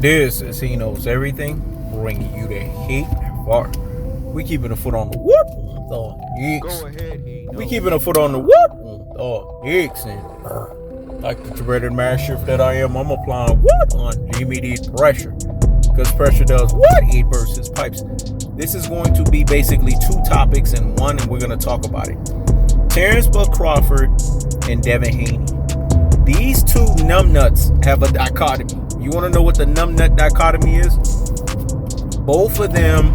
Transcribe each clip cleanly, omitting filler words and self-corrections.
This is He Knows Everything, bringing you the hate bar. We keeping a foot on the what? The X. Go ahead, he knows. We keeping a foot on the what? The X. And like the dreaded mass shift that I am, I'm applying what on immediate pressure. Because pressure does what? It bursts its pipes. This is going to be basically two topics in one, and we're going to talk about it. Terence Crawford and Devin Haney. These two numbnuts have a dichotomy. You want to know what the numbnut dichotomy is? Both of them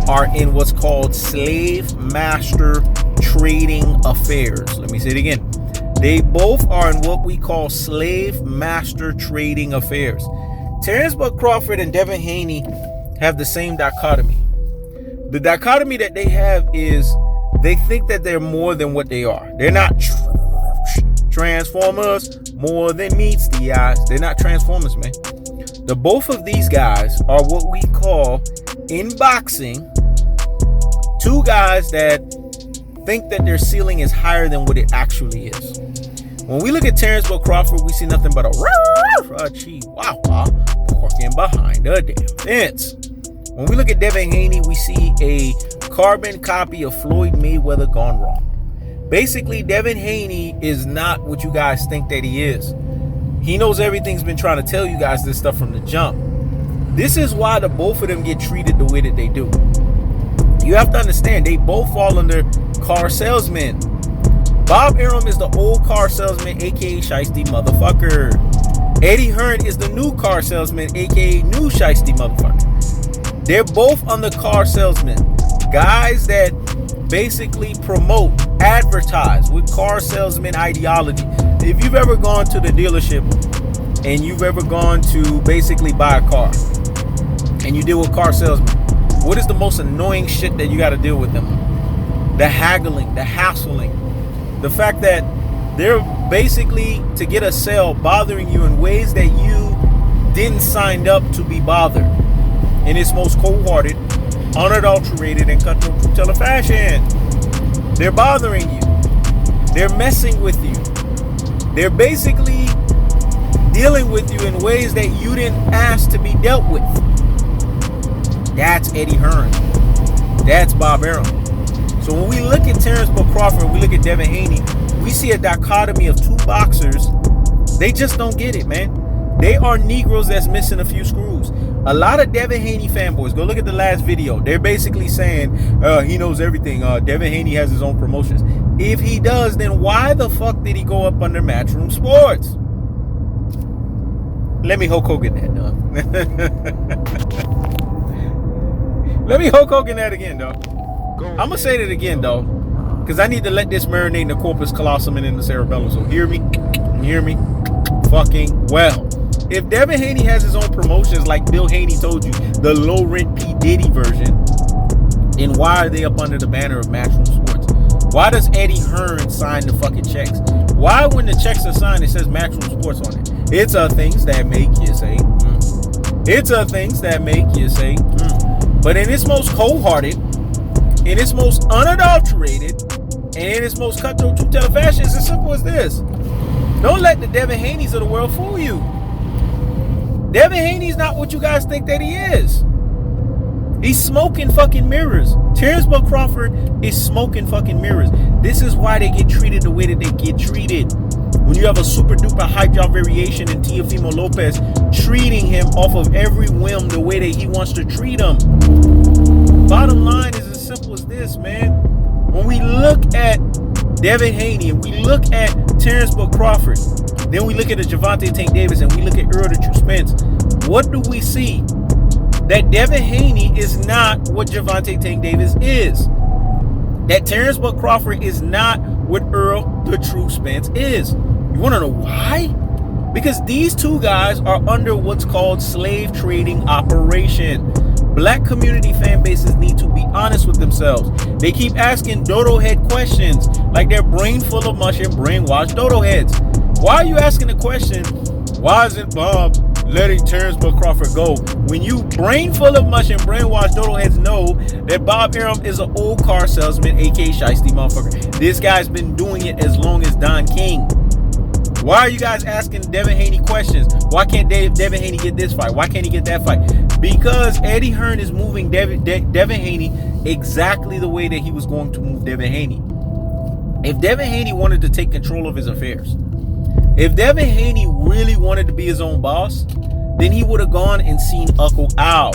are in what's called slave master trading affairs. Let me say it again. They both are in what we call slave master trading affairs. Terence Crawford and Devin Haney have the same dichotomy. The dichotomy that they have is they think that they're more than what they are. They're not Transformers, more than meets the eyes. They're not Transformers, man. The both of these guys are what we call in boxing two guys that think that their ceiling is higher than what it actually is. When we look at Terence Crawford, we see nothing but a chihuahua walking behind a damn fence. When we look at Devin Haney, we see a carbon copy of Floyd Mayweather gone wrong. Basically, Devin Haney is not what you guys think that he is. He knows everything's been trying to tell you guys this stuff from the jump. This is why the both of them get treated the way that they do. You have to understand, they both fall under car salesmen. Bob Arum is the old car salesman, aka shiesty motherfucker. Eddie Hearn is the new car salesman, aka new shiesty motherfucker. They're both under car salesmen. Guys that basically promote, advertise with car salesman ideology. If you've ever gone to the dealership and you've ever gone to basically buy a car and you deal with car salesmen, what is the most annoying shit that you got to deal with them? The haggling, the hassling, the fact that they're basically, to get a sale, bothering you in ways that you didn't sign up to be bothered. In its most cold-hearted, unadulterated, and cutthroat truth-teller fashion. They're bothering you. They're messing with you. They're basically dealing with you in ways that you didn't ask to be dealt with. That's Eddie Hearn. That's Bob Arum. So when we look at Terence Crawford, we look at Devin Haney, we see a dichotomy of two boxers. They just don't get it, man. They are Negroes that's missing a few screws. A lot of Devin Haney fanboys, go look at the last video. They're basically saying, he knows everything. Devin Haney has his own promotions. If he does, then why the fuck did he go up under Matchroom Sports? Let me Hulk Hogan that, dog. Let me Hulk Hogan that again, dog. I'm going to say that again, dog. Because I need to let this marinate in the corpus callosum and in the cerebellum. So hear me fucking well. If Devin Haney has his own promotions like Bill Haney told you, the low rent P. Diddy version, then why are they up under the banner of Matchroom Sports? Why does Eddie Hearn sign the fucking checks? Why when the checks are signed it says Matchroom Sports on it? It's things that make you say, It's things that make you say, But in its most cold-hearted, in its most unadulterated, and in its most cutthroat truth-teller fashion, it's as simple as this. Don't let the Devin Haneys of the world fool you. Devin Haney's not what you guys think that he is. He's smoking fucking mirrors. Terence Crawford is smoking fucking mirrors. This is why they get treated the way that they get treated. When you have a super duper hype job variation in Teofimo Lopez treating him off of every whim the way that he wants to treat him. Bottom line is as simple as this, man. When we look at Devin Haney and we look at Terence Crawford, then we look at the Gervonta Tank Davis and we look at Earl the True Spence. What do we see? That Devin Haney is not what Gervonta Tank Davis is. That Terence Crawford is not what Earl the True Spence is. You want to know why? Because these two guys are under what's called slave trading operation. Black community fan bases need to be honest with themselves. They keep asking dodo head questions like they're brain full of mush and brainwashed dodo heads. Why are you asking the question, why isn't Bob letting Terence Crawford go? When you brain full of mush and brainwashed dodo heads know that Bob Arum is an old car salesman, aka shiesty motherfucker. This guy's been doing it as long as Don King. Why are you guys asking Devin Haney questions? Why can't Devin Haney get this fight? Why can't he get that fight? Because Eddie Hearn is moving Devin Haney exactly the way that he was going to move Devin Haney. If Devin Haney wanted to take control of his affairs, if Devin Haney really wanted to be his own boss, then he would have gone and seen Uncle Al.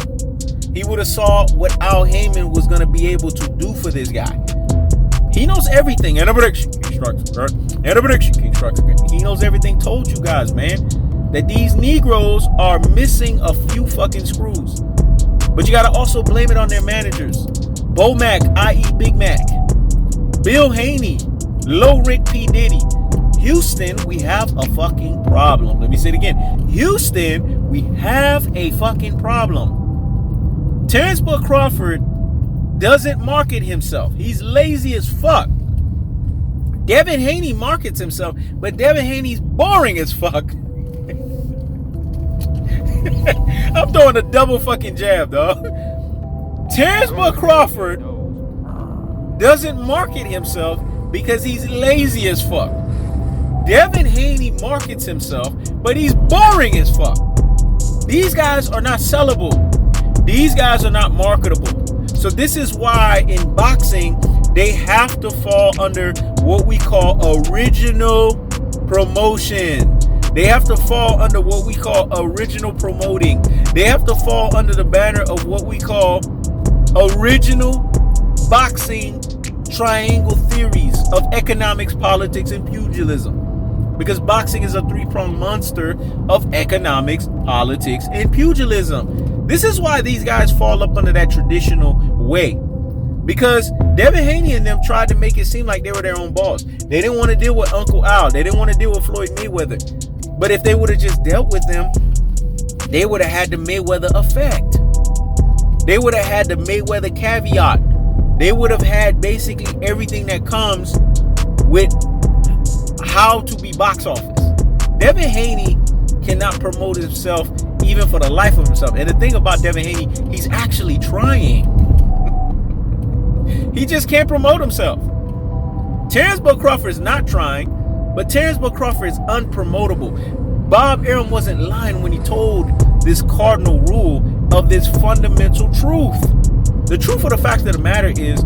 He would have saw what Al Heyman was going to be able to do for this guy. He knows everything. And a prediction, King strikes again. And a prediction, King strikes again. He knows everything. Told you guys, man, that these Negroes are missing a few fucking screws. But you got to also blame it on their managers. Bo Mac, i.e. Big Mac. Bill Haney, Low Rent P. Diddy. Houston, we have a fucking problem. Let me say it again. Houston, we have a fucking problem. Terence Crawford doesn't market himself. He's lazy as fuck. Devin Haney markets himself, but Devin Haney's boring as fuck. I'm throwing a double fucking jab, dog. Terence Crawford doesn't market himself because he's lazy as fuck. Devin Haney markets himself, but he's boring as fuck. These guys are not sellable. These guys are not marketable. So this is why in boxing, they have to fall under what we call original promotion. They have to fall under what we call original promoting. They have to fall under the banner of what we call original boxing triangle theories of economics, politics, and pugilism. Because boxing is a three-pronged monster of economics, politics, and pugilism. This is why these guys fall up under that traditional way. Because Devin Haney and them tried to make it seem like they were their own boss. They didn't want to deal with Uncle Al. They didn't want to deal with Floyd Mayweather. But if they would have just dealt with them, they would have had the Mayweather effect. They would have had the Mayweather caveat. They would have had basically everything that comes with how to be box office. Devin Haney cannot promote himself even for the life of himself. And the thing about Devin Haney, he's actually trying. He just can't promote himself. Terence Crawford is not trying, but Terence Crawford is unpromotable. Bob Arum wasn't lying when he told this cardinal rule of this fundamental truth. The truth of the fact of the matter is,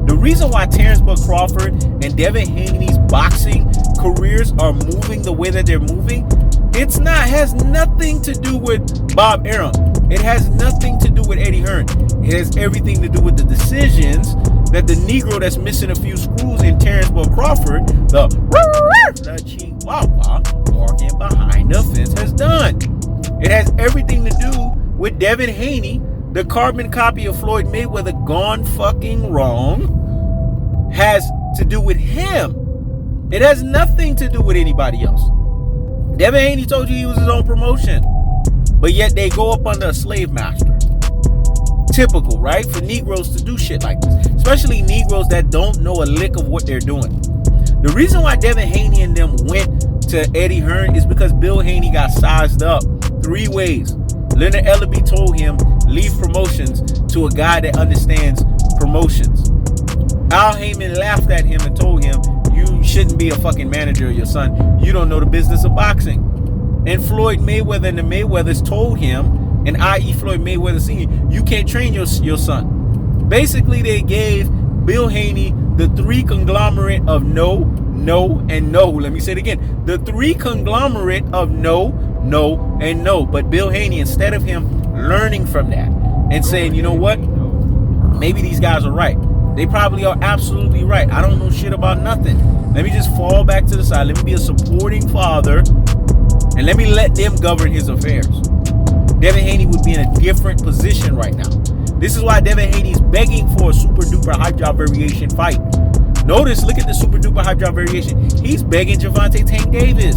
the reason why Terence Crawford and Devin Haney's boxing careers are moving the way that they're moving, has nothing to do with Bob Arum. It has nothing to do with Eddie Hearn. It has everything to do with the decisions that the Negro that's missing a few screws in Terence Crawford, the Chihuahua walking behind the fence, has done. It has everything to do with Devin Haney, the carbon copy of Floyd Mayweather gone fucking wrong, has to do with him. It has nothing to do with anybody else. Devin Haney told you he was his own promotion, but yet they go up under a slave master. Typical, right? For Negroes to do shit like this, especially Negroes that don't know a lick of what they're doing. The reason why Devin Haney and them went to Eddie Hearn is because Bill Haney got sized up 3 ways. Leonard Ellaby told him, leave promotions to a guy that understands promotions. Al Heyman laughed at him and told him, you shouldn't be a fucking manager of your son. You don't know the business of boxing. And Floyd Mayweather and the Mayweathers told him, and i.e. Floyd Mayweather Sr., you can't train your son. Basically, they gave Bill Haney the 3 conglomerate of no, no, and no. Let me say it again. The 3 conglomerate of no, no, and no. But Bill Haney, instead of him learning from that and saying, you know what, maybe these guys are right. They probably are absolutely right. I don't know shit about nothing. Let me just fall back to the side. Let me be a supporting father, and let me let them govern his affairs. Devin Haney would be in a different position right now. This is why Devin Haney's begging for a super duper hype job variation fight. Notice, look at the super duper hype job variation. He's begging Gervonta Tank Davis.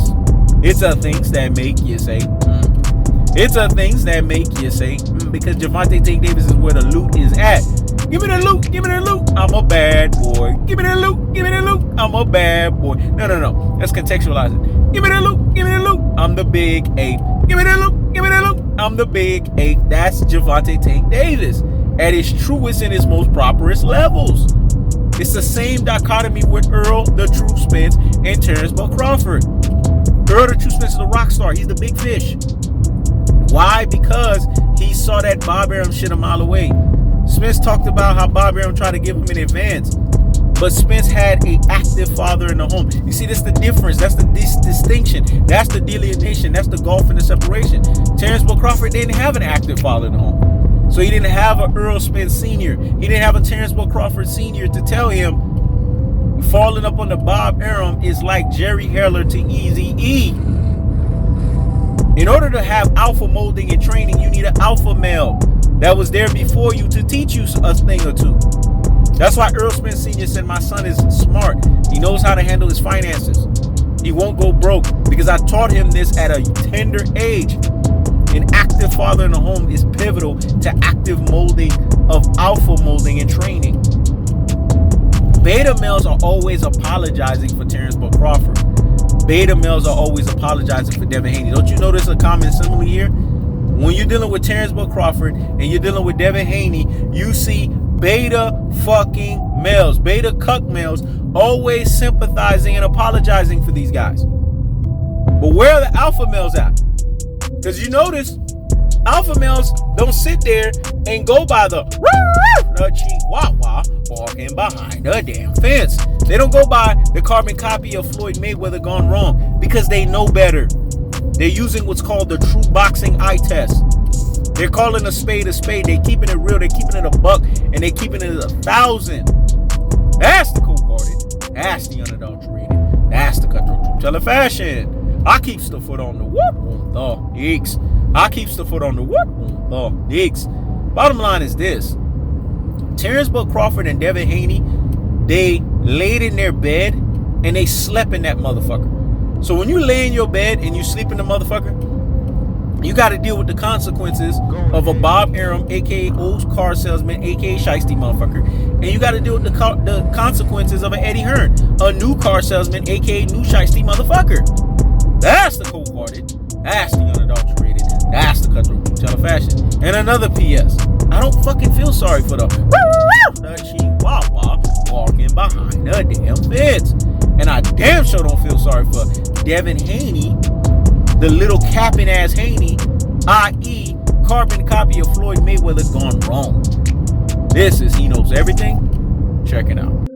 It's a things that make you say, It's a things that make you say, because Gervonta Tank Davis is where the loot is at. Give me the loot, give me the loot. I'm a bad boy. Give me the loot, give me the loot. I'm a bad boy. No. Let's contextualize it. Give me the loot, give me the loot. I'm the big ape. Give me the loot, give me the loot. I'm the big ape. That's Gervonta Tank Davis at his truest and his most properest levels. It's the same dichotomy with Earl, the Truth Spence, and Terence Crawford. Earl the True Spence is the rock star. He's the big fish. Why? Because he saw that Bob Arum shit a mile away. Spence talked about how Bob Arum tried to give him an advance, but Spence had an active father in the home. You see, that's the difference. That's the distinction. That's the delineation. That's the gulf and the separation. Terence Crawford didn't have an active father in the home. So he didn't have an Earl Spence Sr. He didn't have a Terence Crawford Sr. to tell him falling up on the Bob Arum is like Jerry Heller to Eazy-E. In order to have alpha molding and training, you need an alpha male that was there before you to teach you a thing or two. That's why Earl Spence Sr. said, my son is smart. He knows how to handle his finances. He won't go broke, because I taught him this at a tender age. An active father in the home is pivotal to active molding of alpha molding and training. Beta males are always apologizing for Terence Crawford. Beta males are always apologizing for Devin Haney. Don't you notice a common simile here? When you're dealing with Terence Crawford and you're dealing with Devin Haney, you see beta fucking males, beta cuck males, always sympathizing and apologizing for these guys. But where are the alpha males at? Because you notice, alpha males don't sit there and go by the chihuahua walking behind a damn fence. They don't go by the carbon copy of Floyd Mayweather gone wrong, because they know better. They're using what's called the true boxing eye test. They're calling a spade a spade. They're keeping it real. They're keeping it a buck, and they're keeping it 1,000. That's the cold-hearted. That's the unadulterated. That's the cutthroat truth teller fashion. I keeps the foot on the whoop on the dicks. I keeps the foot on the whoop on the dicks. Bottom line is this. Terence Crawford and Devin Haney, they laid in their bed and they slept in that motherfucker. So when you lay in your bed and you sleep in the motherfucker, you got to deal with the consequences of a Bob Arum, aka old car salesman, aka shiesty motherfucker, and you got to deal with the consequences of an Eddie Hearn, a new car salesman, aka new shiesty motherfucker. That's the cold-hearted. That's the unadulterated. That's the cutthroat truth teller fashion. And another P.S. I don't fucking feel sorry for the chihuahua walking behind a damn fence. And I damn sure don't feel sorry for Devin Haney, the little capping ass Haney, i.e. carbon copy of Floyd Mayweather gone wrong. This is He Knows Everything. Check it out.